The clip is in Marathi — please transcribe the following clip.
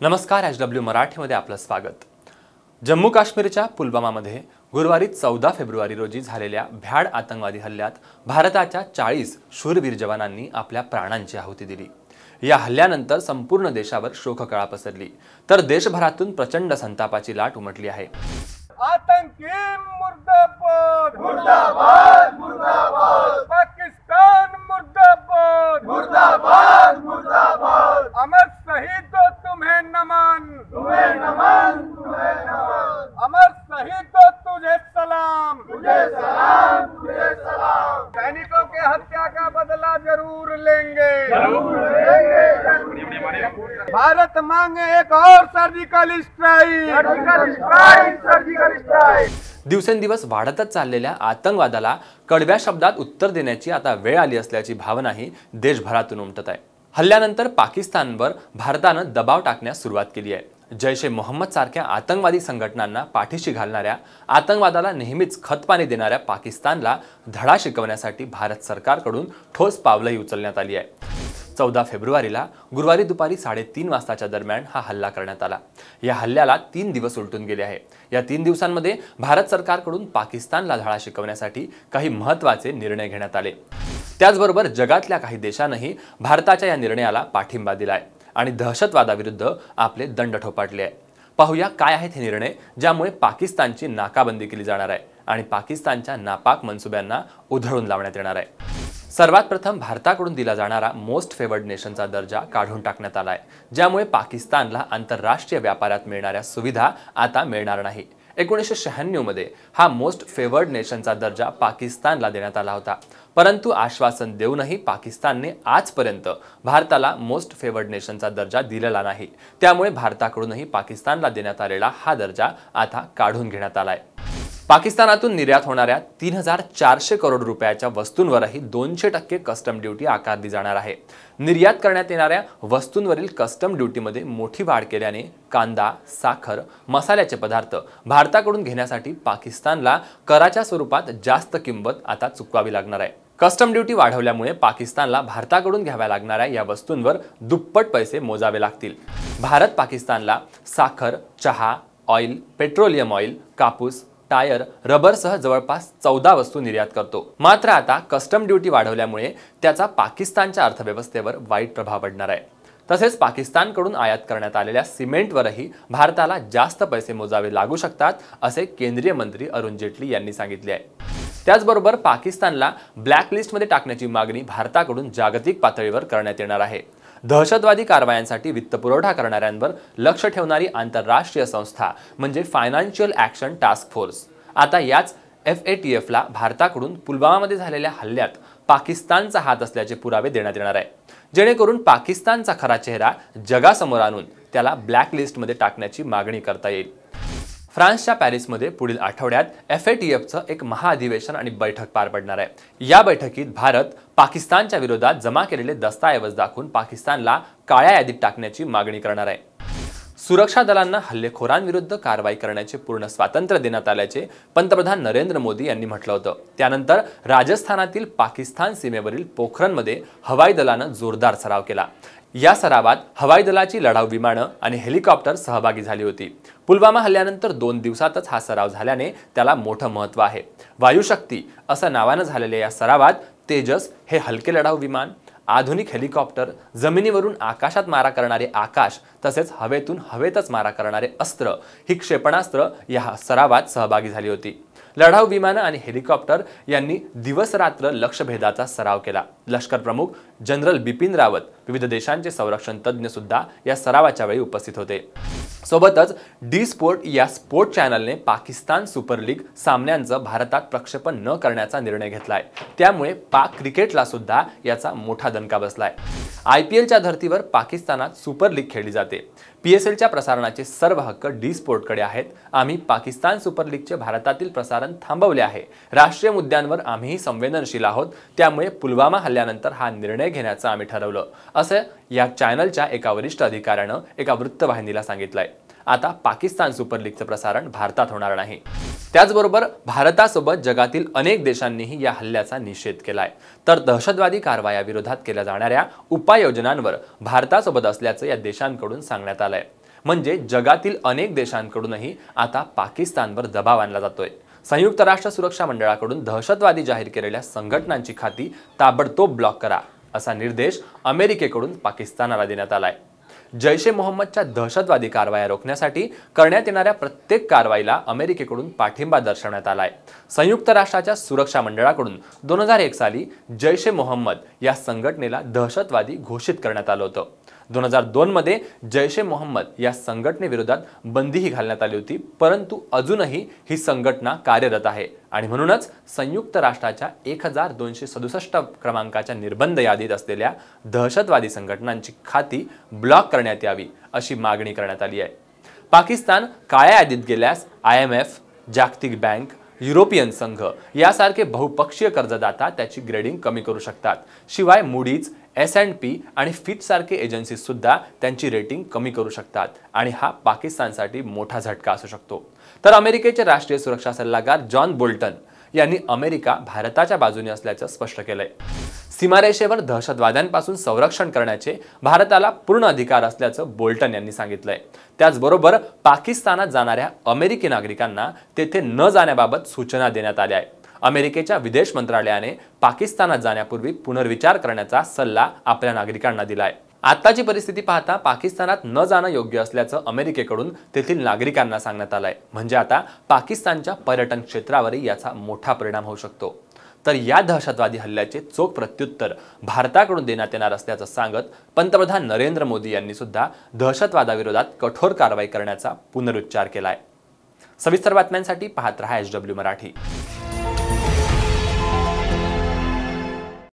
नमस्कार, HW मराठीमध्ये आपलं स्वागत। जम्मू काश्मीरच्या पुलवामामध्ये गुरुवारी 14 फेब्रुवारी रोजी झालेल्या भ्याड आतंकवादी हल्ल्यात भारताच्या 40 शूरवीर जवानांनी आपल्या प्राणांची आहुती दिली। या हल्ल्यानंतर संपूर्ण देशावर शोककळा पसरली, तर देशभरातून प्रचंड संतापाची लाट उमटली आहे। आतंकी मुर्दाबाद मुर्दाबाद मुर्दाबाद, पाकिस्तान मुर्दाबाद मुर्दाबाद मुर्दाबाद, अमर शहीदों तुम्हें नमन तुम्हें नमन तुम्हें नमन, अमर शहीदों तुझे सलाम तुझे सलाम तुझे सलाम। सैनिकों के हत्या का बदला जरूर लेंगे भारत मांगे एक और सर्जिकल स्ट्राइक सर्जिकल स्ट्राइक। दिवसेंदिवस वाढतच चाललेल्या आतंकवादाला कडव्या शब्दात उत्तर देण्याची आता वेळ आली असल्याची भावनाही देशभरातून उमटत आहे। हल्ल्यानंतर पाकिस्तानवर भारतानं दबाव टाकण्यास सुरुवात केली आहे। जैश ए मोहम्मद सारख्या आतंकवादी संघटनांना पाठीशी घालणाऱ्या, आतंकवादाला नेहमीच खतपाणी देणाऱ्या पाकिस्तानला धडा शिकवण्यासाठी भारत सरकारकडून ठोस पावलंही उचलण्यात आली आहे। 14 फेब्रुवारीला गुरुवारी दुपारी 3:30 वाजताच्या दरम्यान हा हल्ला करण्यात आला। या हल्ल्याला 3 दिवस उलटून गेले आहे। या 3 दिवसांमध्ये भारत सरकारकडून पाकिस्तानला धडा शिकवण्यासाठी काही महत्त्वाचे निर्णय घेण्यात आले। त्याचबरोबर जगातल्या काही देशांनीही भारताच्या या निर्णयाला पाठिंबा दिलाय आणि दहशतवादाविरुद्ध आपले दंड ठोपाटले आहे। पाहूया काय आहेत हे निर्णय, ज्यामुळे पाकिस्तानची नाकाबंदी केली जाणार आहे आणि पाकिस्तानच्या नापाक मनसुब्यांना उधळून लावण्यात येणार आहे। सर्वात प्रथम भारताकडून दिला जाणारा मोस्ट फेवर्ड नेशनचा दर्जा काढून टाकण्यात आला आहे, ज्यामुळे पाकिस्तानला आंतरराष्ट्रीय व्यापारात मिळणाऱ्या सुविधा आता मिळणार नाही। 1996 मध्ये हा मोस्ट फेवर्ड नेशनचा दर्जा पाकिस्तानला देण्यात आला होता, परंतु आश्वासन देऊनही पाकिस्तानने आजपर्यंत भारताला मोस्ट फेवर्ड नेशनचा दर्जा दिलेला नाही। त्यामुळे भारताकडूनही पाकिस्तानला देण्यात आलेला हा दर्जा आता काढून घेण्यात आलाय। पाकिस्तानातून निर्यात होणाऱ्या 3400 करोड रुपयाच्या वस्तूंवरही 200% कस्टम ड्युटी आकारली जाणार आहे। निर्यात करण्यात येणाऱ्या वस्तूंवरील कस्टम ड्युटीमध्ये मोठी वाढ केल्याने कांदा, साखर, मसाल्याचे पदार्थ भारताकडून घेण्यासाठी पाकिस्तानला कराच्या स्वरूपात जास्त किंमत आता चुकवावी लागणार आहे। कस्टम ड्युटी वाढवल्यामुळे पाकिस्तानला भारताकडून घ्याव्या लागणाऱ्या या वस्तूंवर दुप्पट पैसे मोजावे लागतील। भारत पाकिस्तानला साखर, चहा, ऑइल, पेट्रोलियम ऑइल, कापूस, टायर, रबरसह जवळपास 14 वस्तू निर्यात करतो। मात्र आता कस्टम ड्युटी वाढवल्यामुळे त्याचा पाकिस्तानच्या अर्थव्यवस्थेवर वाईट प्रभाव पडणार आहे। तसेच पाकिस्तानकडून आयात करण्यात आलेल्या सिमेंटवरही भारताला जास्त पैसे मोजावे लागू शकतात, असे केंद्रीय मंत्री अरुण जेटली यांनी सांगितले आहे। त्याचबरोबर पाकिस्तानला ब्लॅकलिस्टमध्ये टाकण्याची मागणी भारताकडून जागतिक पातळीवर करण्यात येणार आहे। दहशतवादी कारवायांसाठी वित्तपुरवठा करणाऱ्यांवर लक्ष ठेवणारी आंतरराष्ट्रीय संस्था म्हणजे फायनान्शियल ॲक्शन टास्क फोर्स आता याच FATFला भारताकडून पुलवामामध्ये झालेल्या हल्ल्यात पाकिस्तानचा हात असल्याचे पुरावे देण्यात येणार आहे, जेणेकरून पाकिस्तानचा खरा चेहरा जगासमोर आणून त्याला ब्लॅकलिस्टमध्ये टाकण्याची मागणी करता येईल। फ्रान्सच्या पॅरिसमध्ये पुढील आठवड्यात FATFचं एक महाअधिवेशन आणि बैठक पार पडणार आहे। या बैठकीत भारत पाकिस्तानच्या विरोधात जमा केलेले दस्तऐवज दाखवून पाकिस्तानला काळ्या यादीत टाकण्याची मागणी करणार आहे। सुरक्षा दलांना हल्लेखोरांविरुद्ध कारवाई करण्याचे पूर्ण स्वातंत्र्य देण्यात आल्याचे पंतप्रधान नरेंद्र मोदी यांनी म्हटलं होतं। त्यानंतर राजस्थानातील पाकिस्तान सीमेवरील पोखरणमध्ये हवाई दलानं जोरदार सराव केला। या सरावात हवाई दलाची लढाऊ विमानं आणि हेलिकॉप्टर सहभागी झाली होती। पुलवामा हल्ल्यानंतर 2 दिवसातच हा सराव झाल्याने त्याला मोठं महत्त्व आहे। वायुशक्ती असं नावानं झालेल्या या सरावात तेजस हे हलके लढाऊ विमान, आधुनिक हेलिकॉप्टर, जमिनीवरून आकाशात मारा करणारे आकाश, तसेच हवेतून हवेतच मारा करणारे अस्त्र ही क्षेपणास्त्र या सरावात सहभागी झाली होती। लढाऊ विमानं आणि हेलिकॉप्टर यांनी दिवस रात्र लक्ष्यभेदाचा सराव केला। लष्कर प्रमुख जनरल बिपिन रावत, विविध देशांचे संरक्षण तज्ज्ञ सुद्धा या सरावाच्या वेळी उपस्थित होते। सोबतच डी स्पोर्ट या स्पोर्ट चॅनलने पाकिस्तान सुपर लीग सामन्यांचं भारतात प्रक्षेपण न करण्याचा निर्णय घेतलाय। त्यामुळे पाक क्रिकेटला सुद्धा याचा मोठा दणका बसलाय। IPLच्या धर्तीवर पाकिस्तानात सुपर लीग खेळली जाते। PSLच्या प्रसारणाचे सर्व हक्क डी स्पोर्टकडे आहेत। आम्ही पाकिस्तान सुपर लीगचे भारतातील प्रसारण थांबवले आहे। राष्ट्रीय मुद्द्यांवर आम्हीही संवेदनशील आहोत, त्यामुळे पुलवामा हल्ल्यानंतर हा निर्णय घेण्याचं आम्ही ठरवलं, असं या चॅनलच्या एका वरिष्ठ अधिकाऱ्यानं एका वृत्तवाहिनीला सांगितलंय। आता पाकिस्तान सुपर लीगचं प्रसारण भारतात होणार नाही। त्याचबरोबर भारतासोबत जगातील अनेक देशांनीही या हल्ल्याचा निषेध केलाय, तर दहशतवादी कारवाया विरोधात केल्या जाणाऱ्या उपाययोजनांवर भारतासोबत असल्याचं या देशांकडून सांगण्यात आलंय। म्हणजे जगातील अनेक देशांकडूनही आता पाकिस्तानवर दबाव आणला जातोय। संयुक्त राष्ट्र सुरक्षा मंडळाकडून दहशतवादी जाहीर केलेल्या संघटनांची खाती ताबडतोब ब्लॉक करा असा निर्देश अमेरिकेकडून पाकिस्तानाला देण्यात आलाय। जैश ए मोहम्मदच्या दहशतवादी कारवाया रोखण्यासाठी करण्यात येणाऱ्या प्रत्येक कारवाईला अमेरिकेकडून पाठिंबा दर्शवण्यात आलाय। संयुक्त राष्ट्राच्या सुरक्षा मंडळाकडून 2001 साली जैश ए मोहम्मद या संघटनेला दहशतवादी घोषित करण्यात आलं होतं। 2002 मध्ये जैश ए मोहम्मद या संघटनेविरोधात बंदीही घालण्यात आली होती, परंतु अजूनही ही संघटना कार्यरत आहे आणि म्हणूनच संयुक्त राष्ट्राच्या 1267 क्रमांकाच्या निर्बंध यादीत असलेल्या दहशतवादी संघटनांची खाती ब्लॉक करण्यात यावी अशी मागणी करण्यात आली आहे। पाकिस्तान काळ्या यादीत गेल्यास IMF, जागतिक बँक, युरोपियन संघ यासारखे बहुपक्षीय कर्जदाता त्याची ग्रेडिंग कमी करू शकतात। शिवाय मूडीज, S&P आणि फिच सारखे एजन्सीज सुद्धा त्यांची रेटिंग कमी करू शकतात आणि हा पाकिस्तानसाठी मोठा झटका असू शकतो। तर अमेरिकेचे राष्ट्रीय सुरक्षा सल्लागार जॉन बोल्टन यांनी अमेरिका भारताच्या बाजूने असल्याचं स्पष्ट केलंय। सीमारेषेवर दहशतवाद्यांपासून संरक्षण करण्याचे भारताला पूर्ण अधिकार असल्याचं बोल्टन यांनी सांगितलंय। त्याचबरोबर पाकिस्तानात जाणाऱ्या अमेरिकी नागरिकांना तेथे न जाण्याबाबत सूचना देण्यात आल्या आहेत। अमेरिकेच्या विदेश मंत्रालयाने पाकिस्तानात जाण्यापूर्वी पुनर्विचार करण्याचा सल्ला आपल्या नागरिकांना दिलाय। आताची परिस्थिती पाहता पाकिस्तानात न जाणं योग्य असल्याचं अमेरिकेकडून तेथील नागरिकांना सांगण्यात आलंय। म्हणजे आता पाकिस्तानच्या पर्यटन क्षेत्रावरही याचा मोठा परिणाम होऊ शकतो। तर या दहशतवादी हल्ल्याचे चोख प्रत्युत्तर भारताकडून देण्यात येणार असल्याचं सांगत पंतप्रधान नरेंद्र मोदी यांनी सुद्धा दहशतवादाविरोधात कठोर कारवाई करण्याचा पुनरुच्चार केलाय। सविस्तर बातम्यांसाठी पाहत रहा SW मराठी।